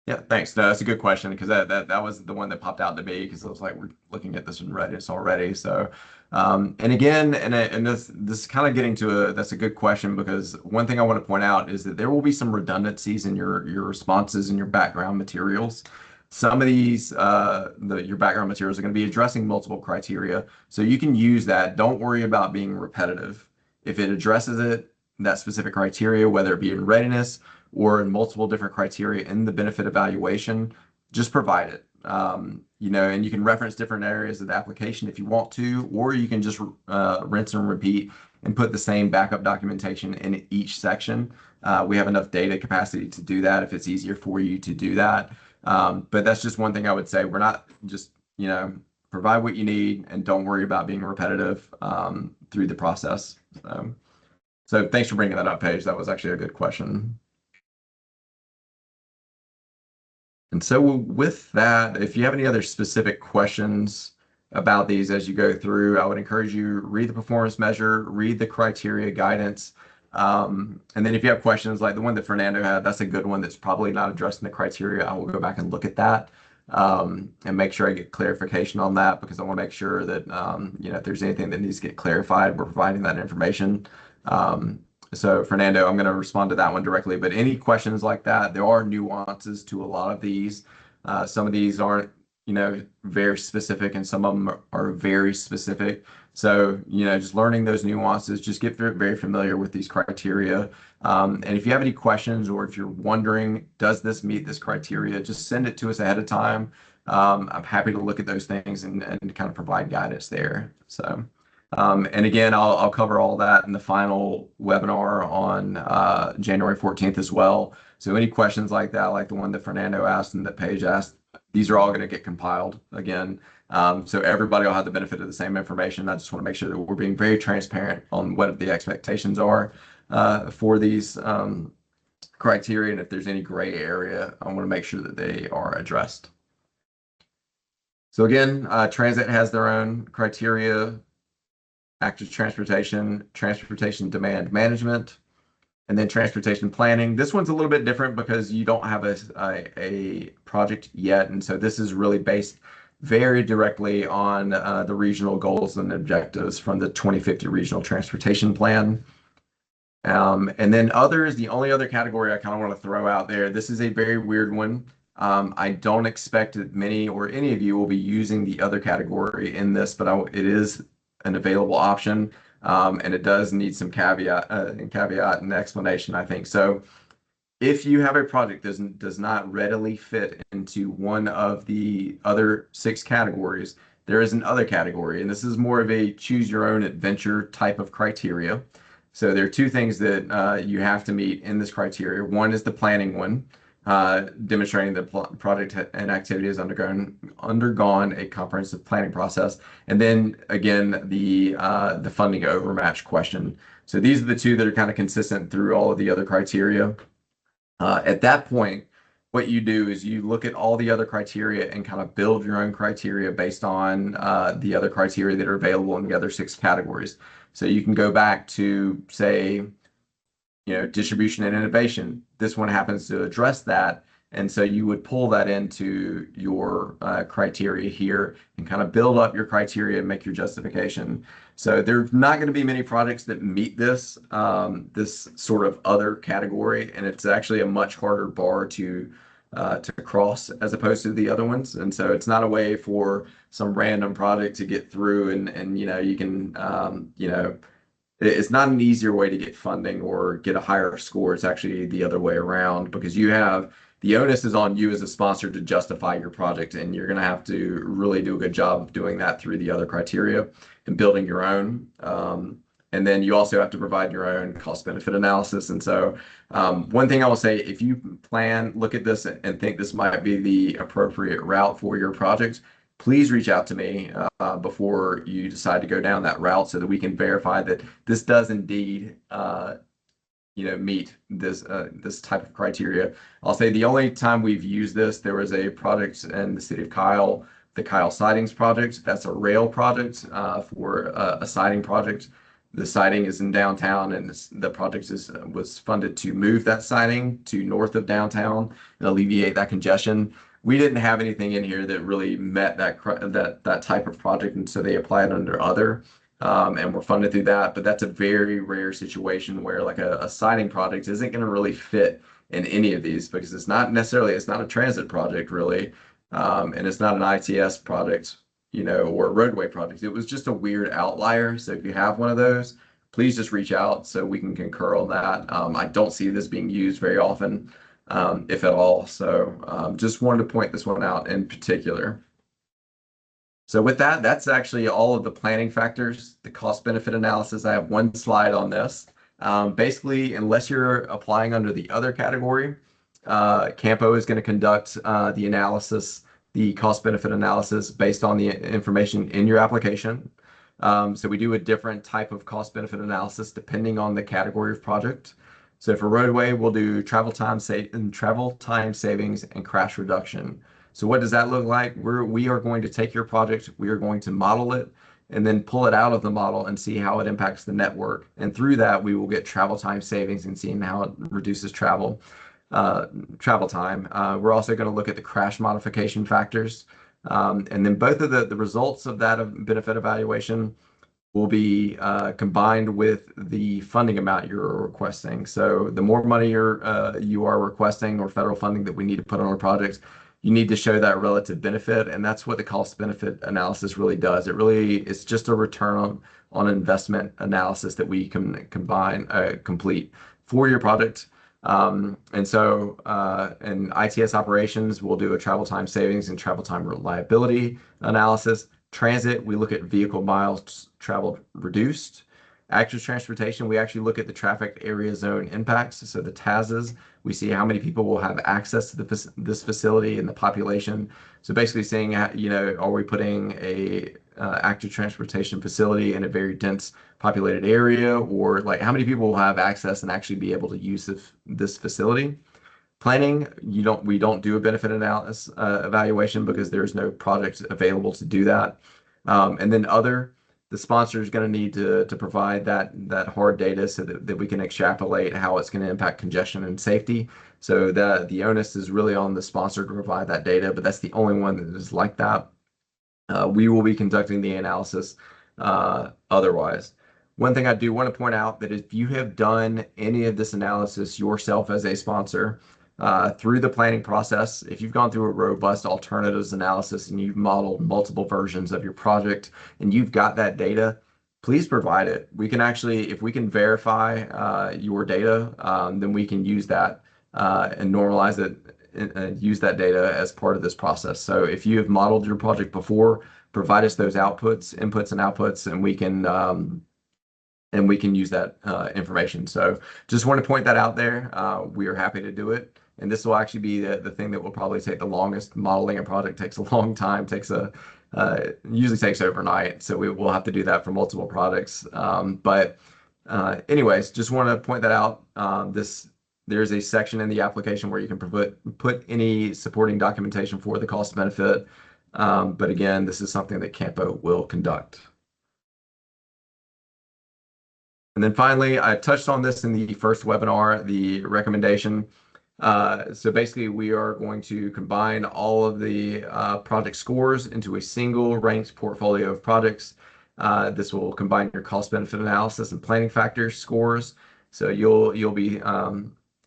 Yeah, thanks. No, that's a good question because that was the one that popped out to me because I was like, we're looking at this in readiness already. So, and again, and this is kind of getting to that's a good question because one thing I want to point out is that there will be some redundancies in your responses and your background materials. Some of these, your background materials are going to be addressing multiple criteria, so you can use that. Don't worry about being repetitive. If it addresses that specific criteria, whether it be in readiness or in multiple different criteria in the benefit evaluation, just provide it. And you can reference different areas of the application if you want to, or you can just rinse and repeat and put the same backup documentation in each section. We have enough data capacity to do that if it's easier for you to do that. But that's just one thing I would say. We're not just, provide what you need and don't worry about being repetitive through the process. So thanks for bringing that up, Paige. That was actually a good question. And so with that, if you have any other specific questions about these as you go through, I would encourage you read the performance measure, read the criteria guidance. And then if you have questions like the one that Fernando had, that's a good one that's probably not addressing the criteria. I will go back and look at that and make sure I get clarification on that because I want to make sure that, if there's anything that needs to get clarified, we're providing that information. So Fernando, I'm going to respond to that one directly, but any questions like that, there are nuances to a lot of these. Some of these aren't, very specific and some of them are very specific. So, just learning those nuances, just get very, very familiar with these criteria. And if you have any questions or if you're wondering, does this meet this criteria, just send it to us ahead of time. I'm happy to look at those things and kind of provide guidance there. So. And again, I'll cover all that in the final webinar on January 14th as well. So any questions like that, like the one that Fernando asked and that Paige asked, these are all going to get compiled again. So everybody will have the benefit of the same information. I just want to make sure that we're being very transparent on what the expectations are for these criteria. And if there's any gray area, I want to make sure that they are addressed. So again, Transit has their own criteria. Active transportation, transportation demand management, and then transportation planning. This one's a little bit different because you don't have a project yet. And so this is really based very directly on the regional goals and objectives from the 2050 Regional Transportation Plan. And then others, the only other category I kind of want to throw out there, this is a very weird one. I don't expect that many or any of you will be using the other category in this, but it is an available option, and it does need some caveat and explanation, I think. So if you have a project that does not readily fit into one of the other 6 categories, there is an other category, and this is more of a choose your own adventure type of criteria. So there are 2 things that you have to meet in this criteria. One is the planning one, demonstrating the project and activity has undergone a comprehensive planning process, and then again the funding overmatch question. So these are the 2 that are kind of consistent through all of the other criteria. At that point, what you do is you look at all the other criteria and kind of build your own criteria based on the other criteria that are available in the other 6 categories. So you can go back to, say, distribution and innovation. This one happens to address that. And so you would pull that into your criteria here and kind of build up your criteria and make your justification. So there's not going to be many projects that meet this sort of other category, and it's actually a much harder bar to cross as opposed to the other ones. And so it's not a way for some random project to get through and you can it's not an easier way to get funding or get a higher score. It's actually the other way around, because the onus is on you as a sponsor to justify your project, and you're going to have to really do a good job of doing that through the other criteria and building your own. And then you also have to provide your own cost benefit analysis. And so one thing I will say, if you look at this and think this might be the appropriate route for your project, please reach out to me before you decide to go down that route, so that we can verify that this does indeed meet this type of criteria. I'll say the only time we've used this, there was a project in the city of Kyle, the Kyle Sidings project. That's a rail project for a siding project. The siding is in downtown, and the project was funded to move that siding to north of downtown and alleviate that congestion. We didn't have anything in here that really met that type of project, and so they applied under other, and were funded through that. But that's a very rare situation where like a siding project isn't going to really fit in any of these, because it's not a transit project really, and it's not an ITS project, or a roadway project. It was just a weird outlier. So if you have one of those, please just reach out so we can concur on that. I don't see this being used very often, if at all. So just wanted to point this one out in particular. So with that, that's actually all of the planning factors, the cost benefit analysis. I have one slide on this. Basically, unless you're applying under the other category, Campo is going to conduct the analysis, the cost benefit analysis based on the information in your application. So we do a different type of cost benefit analysis depending on the category of project. So for roadway, we'll do travel time savings and crash reduction. So what does that look like? We are going to take your project, we are going to model it, and then pull it out of the model and see how it impacts the network. And through that, we will get travel time savings and seeing how it reduces travel time. We're also going to look at the crash modification factors. And then both of the results of that benefit evaluation will be combined with the funding amount you're requesting. So the more money you are requesting, or federal funding that we need to put on our projects, you need to show that relative benefit, and that's what the cost benefit analysis really does. It's just a return on investment analysis that we can complete for your project. And so in ITS operations, we'll do a travel time savings and travel time reliability analysis. Transit, we look at vehicle miles traveled reduced. Active transportation, we actually look at the traffic area zone impacts. So the TAZs, we see how many people will have access to this facility and the population. So basically saying, are we putting a active transportation facility in a very dense populated area, or like how many people will have access and actually be able to use this facility? Planning, we don't do a benefit analysis evaluation because there's no project available to do that. And then the sponsor is going to need to provide that hard data so that we can extrapolate how it's going to impact congestion and safety. So the onus is really on the sponsor to provide that data, but that's the only one that is like that. We will be conducting the analysis otherwise. One thing I do want to point out, that if you have done any of this analysis yourself as a sponsor through the planning process, if you've gone through a robust alternatives analysis and you've modeled multiple versions of your project and you've got that data, please provide it. We can actually, if we can verify your data, then we can use that and normalize it and use that data as part of this process. So if you have modeled your project before, provide us those inputs and outputs, and we can use that information. So just want to point that out there. We are happy to do it. And this will actually be the thing that will probably take the longest. Modeling a project takes a long time, usually takes overnight. So we will have to do that for multiple projects. But anyways, just want to point that out. There's a section in the application where you can put any supporting documentation for the cost benefit. But again, this is something that Campo will conduct. And then finally, I touched on this in the first webinar, the recommendation. So basically, we are going to combine all of the project scores into a single ranked portfolio of projects. This will combine your cost benefit analysis and planning factor scores. So you'll be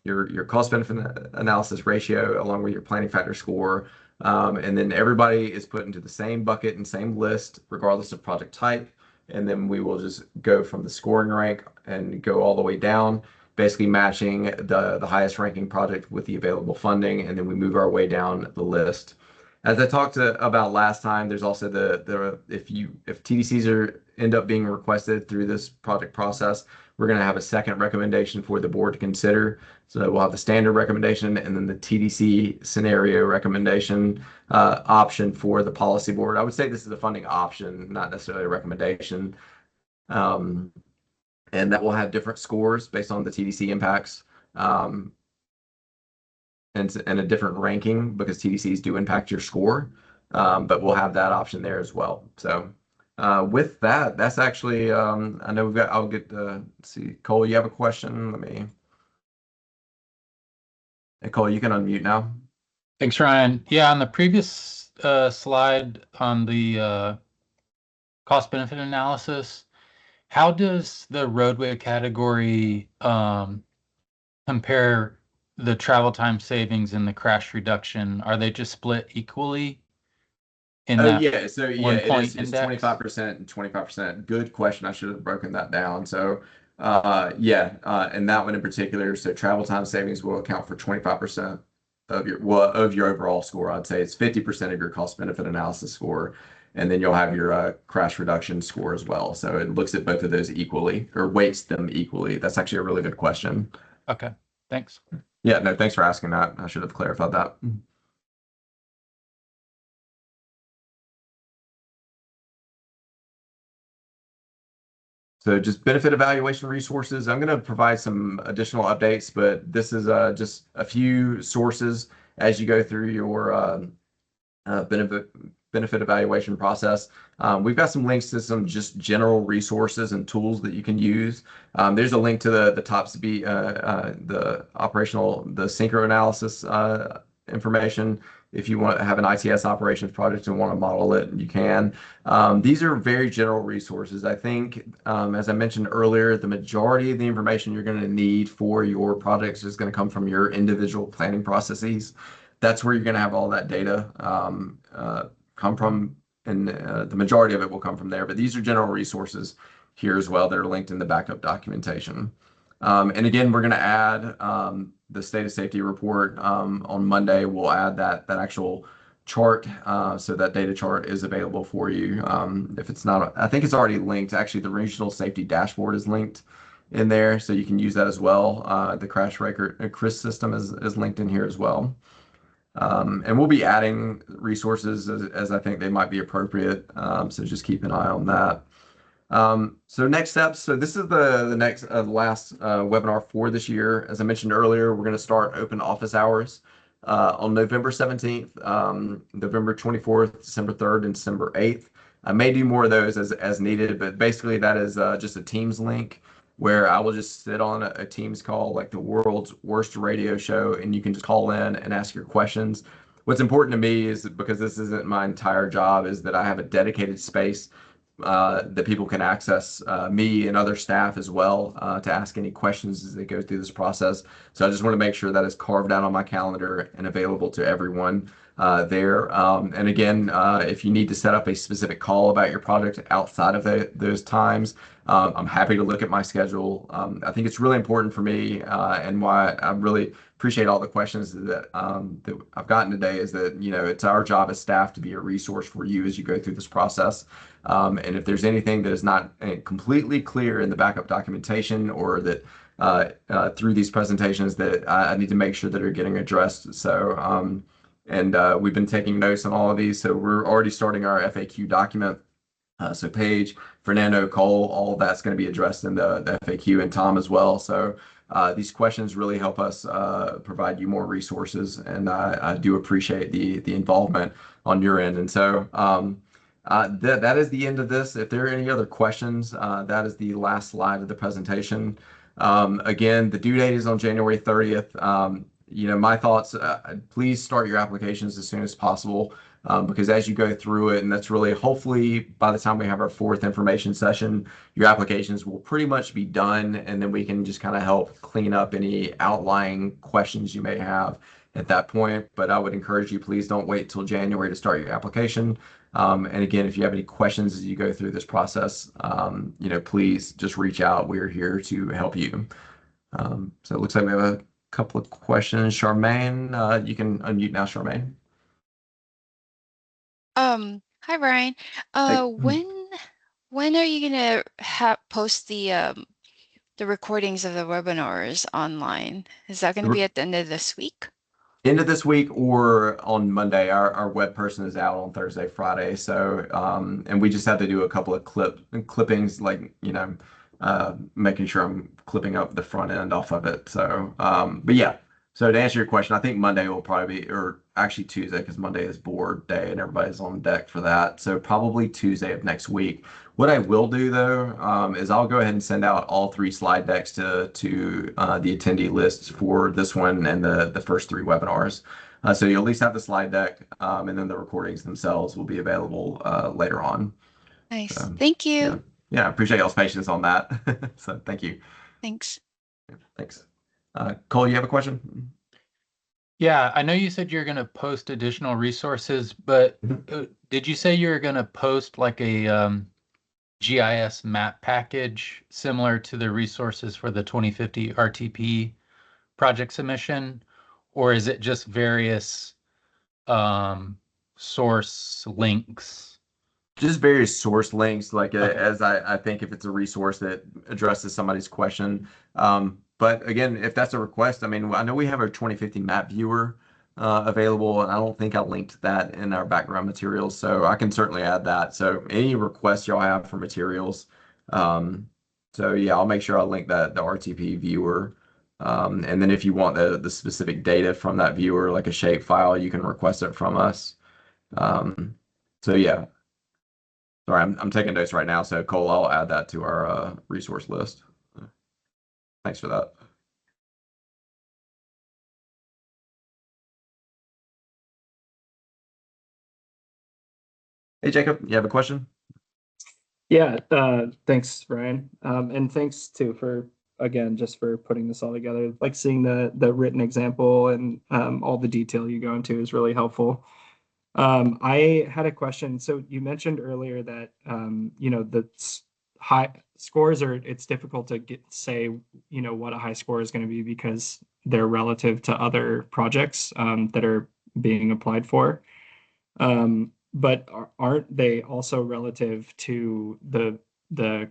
your cost benefit analysis ratio along with your planning factor score. And then everybody is put into the same bucket and same list, regardless of project type. And then we will just go from the scoring rank and go all the way down, basically matching the highest ranking project with the available funding, and then we move our way down the list. As I talked about last time, there's also if TDCs end up being requested through this project process, we're going to have a second recommendation for the board to consider. So we'll have the standard recommendation and then the TDC scenario recommendation option for the policy board. I would say this is a funding option, not necessarily a recommendation. And that will have different scores based on the TDC impacts and a different ranking because TDCs do impact your score. But we'll have that option there as well. So with that, that's actually, I know I'll get let's see, Cole, you have a question? Hey, Cole, you can unmute now. Thanks, Ryan. Yeah, on the previous slide on the cost benefit analysis, how does the roadway category compare the travel time savings and the crash reduction? Are they just split equally in that yeah, so yeah, it's 25% and 25%. Good question. I should have broken that down. So and that one in particular, so travel time savings will account for 25% of your overall score. I'd say it's 50% of your cost benefit analysis score, and then you'll have your crash reduction score as well. So it looks at both of those equally or weights them equally. That's actually a really good question. Okay, thanks. Yeah, no, thanks for asking that. I should have clarified that. So just benefit evaluation resources. I'm going to provide some additional updates, but this is just a few sources as you go through your benefit evaluation process. We've got some links to some just general resources and tools that you can use. There's a link to the top speed, the synchro analysis information. If you want to have an ITS operations project and want to model it, you can. These are very general resources. I think, as I mentioned earlier, the majority of the information you're going to need for your projects is going to come from your individual planning processes. That's where you're going to have all that data come from, and the majority of it will come from there. But these are general resources here as well that are linked in the backup documentation. And again, we're going to add the state of safety report on Monday. We'll add that actual chart, so that data chart is available for you. If it's not, I think it's already linked. Actually, the regional safety dashboard is linked in there, so you can use that as well. The crash record CRIS system is linked in here as well. And we'll be adding resources as I think they might be appropriate. So just keep an eye on that. So next steps. So this is the last webinar for this year. As I mentioned earlier, we're going to start open office hours on November 17th, November 24th, December 3rd, and December 8th. I may do more of those as needed, but basically that is just a Teams link where I will just sit on a Teams call, like the world's worst radio show, and you can just call in and ask your questions. What's important to me is that, because this isn't my entire job, is that I have a dedicated space that people can access me and other staff as well to ask any questions as they go through this process. So I just want to make sure that is carved out on my calendar and available to everyone there. And again, if you need to set up a specific call about your project outside of those times, I'm happy to look at my schedule. I think it's really important for me, and why I really appreciate all the questions that I've gotten today, is that, it's our job as staff to be a resource for you as you go through this process. And if there's anything that is not completely clear in the backup documentation, or that through these presentations, that I need to make sure that are getting addressed. So, we've been taking notes on all of these. So we're already starting our FAQ document. So Paige, Fernando, Cole, all of that's going to be addressed in the FAQ, and Tom as well. So these questions really help us provide you more resources, and I do appreciate the involvement on your end. And so That is the end of this. If there are any other questions, that is the last slide of the presentation. Again, the due date is on January 30th. My thoughts, please start your applications as soon as possible, because as you go through it, and that's really hopefully by the time we have our fourth information session, your applications will pretty much be done, and then we can just kind of help clean up any outlying questions you may have at that point. But I would encourage you, please don't wait till January to start your application. And again, if you have any questions as you go through this process, please just reach out. We're here to help you. So it looks like we have a couple of questions. Charmaine, you can unmute now, Charmaine. Hi Brian. Hey. When are you gonna post the recordings of the webinars online? Is that gonna be at the end of this week? End of this week or on Monday. Our web person is out on Thursday, Friday. So, and we just have to do a couple of clippings, like, making sure I'm clipping up the front end off of it. So, but yeah. So to answer your question, I think Monday will probably be, or actually Tuesday, because Monday is board day and everybody's on deck for that. So probably Tuesday of next week. What I will do though, is I'll go ahead and send out all 3 slide decks to the attendee lists for this one and the first 3 webinars. So you'll at least have the slide deck, and then the recordings themselves will be available later on. Nice. Thank you. Yeah, I appreciate y'all's patience on that. So thank you. Thanks. Thanks. Cole, you have a question? Yeah, I know you said you're going to post additional resources, but did you say you're going to post like a GIS map package similar to the resources for the 2050 RTP project submission, or is it just various source links? Just various source links, like as I think if it's a resource that addresses somebody's question. But again, if that's a request, I mean, I know we have our 2050 map viewer available, and I don't think I linked that in our background materials, so I can certainly add that. So any requests y'all have for materials, so yeah, I'll make sure I link the RTP viewer. And then if you want the specific data from that viewer, like a shape file, you can request it from us. So yeah. Sorry, I'm taking notes right now, so Cole, I'll add that to our resource list. Thanks for that. Hey, Jacob, you have a question? Yeah, thanks, Ryan. And thanks too for, again, just for putting this all together. Like seeing the written example and all the detail you go into is really helpful. I had a question. So you mentioned earlier that, the high scores it's difficult to say, what a high score is going to be because they're relative to other projects that are being applied for. But aren't they also relative to the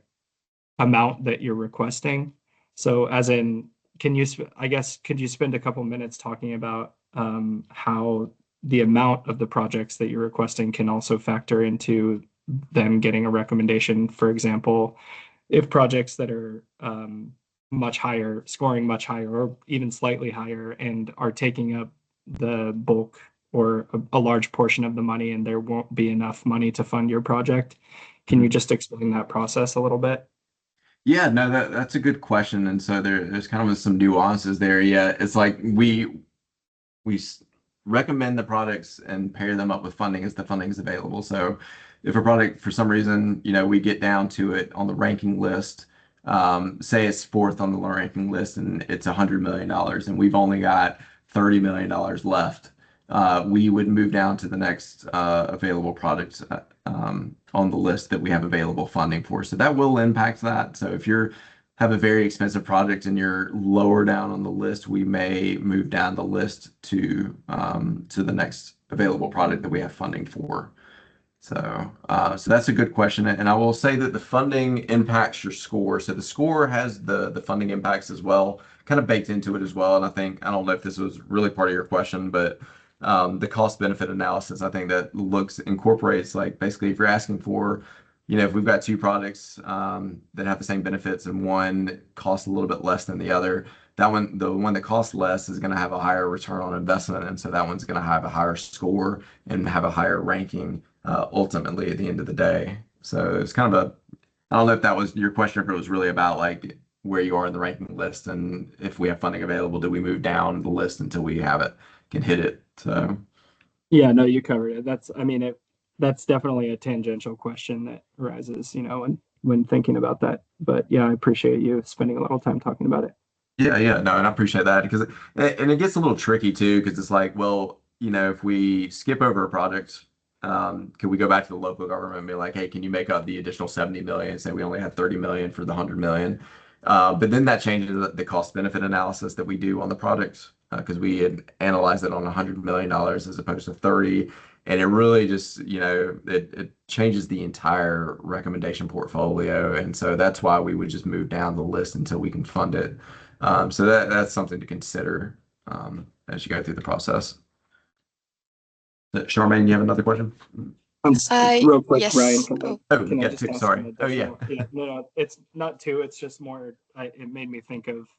amount that you're requesting? So as in, could you spend a couple minutes talking about how the amount of the projects that you're requesting can also factor into them getting a recommendation? For example, if projects that are much higher, scoring much higher or even slightly higher and are taking up the bulk or a large portion of the money and there won't be enough money to fund your project. Can you just explain that process a little bit? Yeah, no, that's a good question. And so there's kind of some nuances there. Yeah, it's like we recommend the products and pair them up with funding as the funding is available. So if a product, for some reason, we get down to it on the ranking list, say it's 4th on the ranking list and it's $100 million and we've only got $30 million left, we would move down to the next available product on the list that we have available funding for. So that will impact that. So if you have a very expensive project and you're lower down on the list, we may move down the list to the next available product that we have funding for. So that's a good question. And I will say that the funding impacts your score. So the score has the funding impacts as well, kind of baked into it as well. And I don't know if this was really part of your question, but the cost benefit analysis, I think that incorporates, like, basically if you're asking for, if we've got 2 products that have the same benefits and one costs a little bit less than the other, the one that costs less is going to have a higher return on investment. And so that one's going to have a higher score and have a higher ranking ultimately at the end of the day. So it's kind of I don't know if that was your question, if it was really about like where you are in the ranking list and if we have funding available, do we move down the list until we have it, can hit it. So Yeah, no, you covered it. That's definitely a tangential question that arises, when thinking about that. But yeah, I appreciate you spending a little time talking about it. yeah, no, and I appreciate that because and it gets a little tricky too because it's like, well, if we skip over a project, can we go back to the local government and be like, hey, can you make up the additional 70 million? Say we only had 30 million for the 100 million. But then that changes the cost benefit analysis that we do on the project because we had analyzed it on $100 million as opposed to 30. And it really just, it changes the entire recommendation portfolio. And so that's why we would just move down the list until we can fund it. So that's something to consider as you go through the process. Charmaine, you have another question? Real quick, Yes. Ryan, Oh. can I Yeah, just too, ask sorry. an Oh, yeah. additional- no, it's not two, it's just more, it made me think of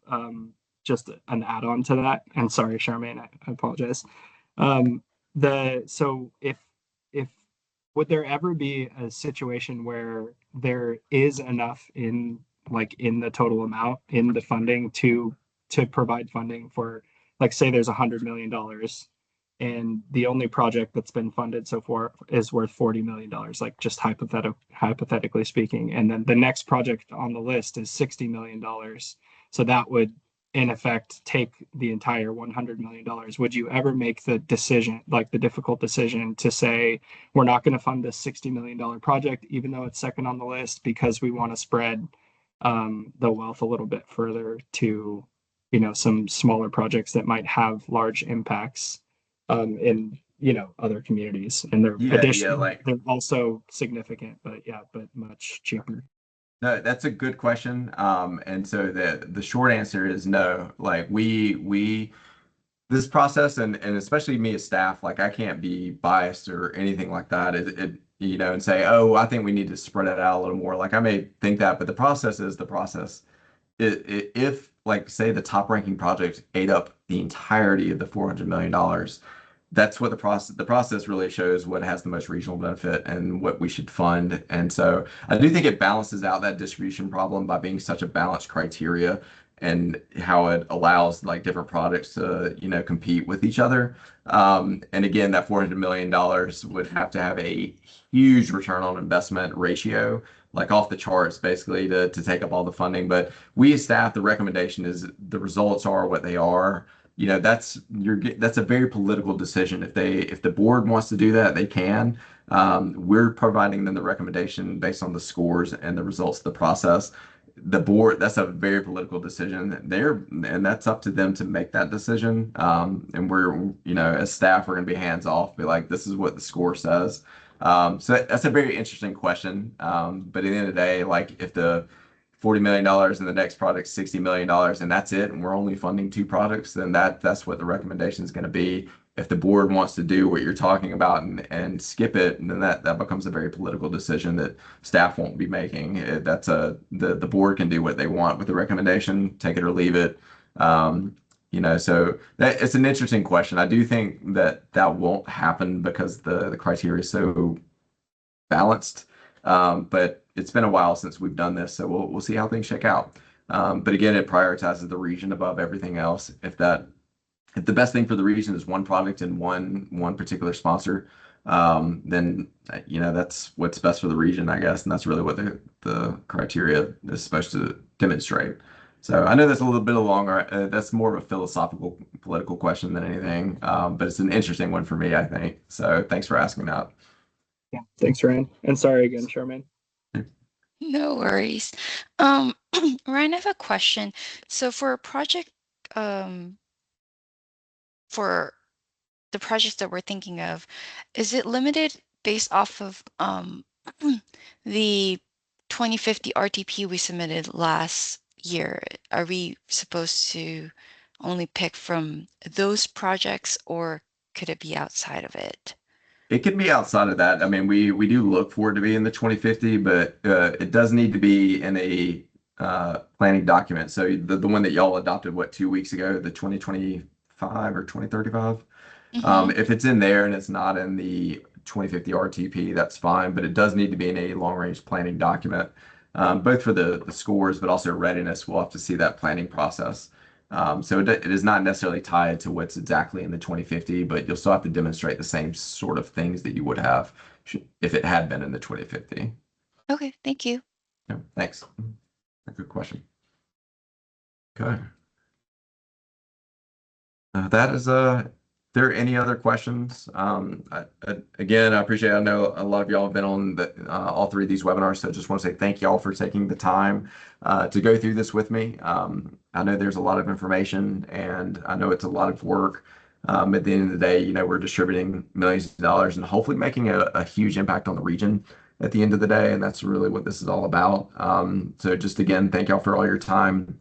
just an add-on to that. And sorry, Charmaine, I apologize. So if would there ever be a situation where there is enough in the total amount in the funding to provide funding for, like, say there's $100 million and the only project that's been funded so far is worth $40 million, like just hypothetically speaking. And then the next project on the list is $60 million. So that would, in effect, take the entire $100 million. Would you ever make the decision, like the difficult decision to say, we're not going to fund this $60 million project, even though it's second on the list, because we want to spread the wealth a little bit further to, some smaller projects that might have large impacts in other communities, and they're they're also significant, but much cheaper. No, that's a good question. And so the short answer is no. Like we this process and especially me as staff, like I can't be biased or anything like that. And say, oh, I think we need to spread it out a little more. Like I may think that, but the process is the process. If like say the top ranking project ate up the entirety of the $400 million, that's what the process really shows what has the most regional benefit and what we should fund. And so I do think it balances out that distribution problem by being such a balanced criteria and how it allows like different products to compete with each other. And again, that $400 million would have to have a huge return on investment ratio, like off the charts, basically, to take up all the funding. But we as staff, the recommendation is the results are what they are. That's a very political decision. If the board wants to do that, they can. We're providing them the recommendation based on the scores and the results of the process. The board, that's a very political decision and that's up to them to make that decision. And we're, as staff, we're going to be hands off, be like, this is what the score says. So that's a very interesting question. But at the end of the day, like if the $40 million and the next product $60 million and that's it, and we're only funding two products, then that's what the recommendation is going to be. If the board wants to do what you're talking about and skip it, then that becomes a very political decision that staff won't be making. The board can do what they want with the recommendation, take it or leave it. So it's an interesting question. I do think that won't happen because the criteria is so balanced. But it's been a while since we've done this, so we'll see how things shake out. But again, it prioritizes the region above everything else. If the best thing for the region is one product and one particular sponsor, then that's what's best for the region, I guess, and that's really what the criteria is supposed to demonstrate. So I know that's a little bit longer. That's more of a philosophical, political question than anything, but it's an interesting one for me, I think. So thanks for asking that. Yeah, thanks, Ryan, and sorry again, Charmaine. No worries. Ryan, I have a question. So for a project, for the projects that we're thinking of, is it limited based off of the 2050 RTP we submitted last year? Are we supposed to only pick from those projects, or could it be outside of it? It can be outside of that. I mean, we do look for it to be in the 2050, but it does need to be in a planning document. So the one that y'all adopted, 2 weeks ago, the 2025 or 2035? If it's in there and it's not in the 2050 RTP, that's fine, but it does need to be in a long-range planning document, both for the scores, but also readiness. We'll have to see that planning process. So it is not necessarily tied to what's exactly in the 2050, but you'll still have to demonstrate the same sort of things that you would have if it had been in the 2050. Okay, thank you. Yeah, thanks. A good question. Okay. That is there any other questions? Again, I appreciate I know a lot of y'all have been on all three of these webinars, so I just want to say thank y'all for taking the time to go through this with me. I know there's a lot of information and I know it's a lot of work. At the end of the day, we're distributing millions of dollars and hopefully making a huge impact on the region at the end of the day, and that's really what this is all about. So just again, thank y'all for all your time.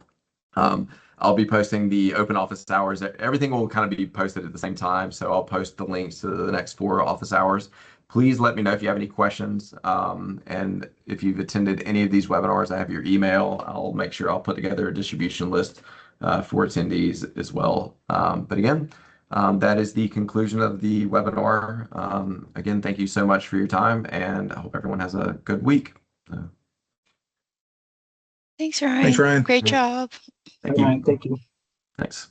I'll be posting the open office hours. Everything will kind of be posted at the same time. So I'll post the links to the next 4 office hours. Please let me know if you have any questions. And if you've attended any of these webinars, I have your email. I'll make sure I'll put together a distribution list for attendees as well. But again, that is the conclusion of the webinar. Again, thank you so much for your time, and I hope everyone has a good week. Thanks, Ryan. Thanks, Ryan. Great job. Thank All right, you. thank you. Thanks.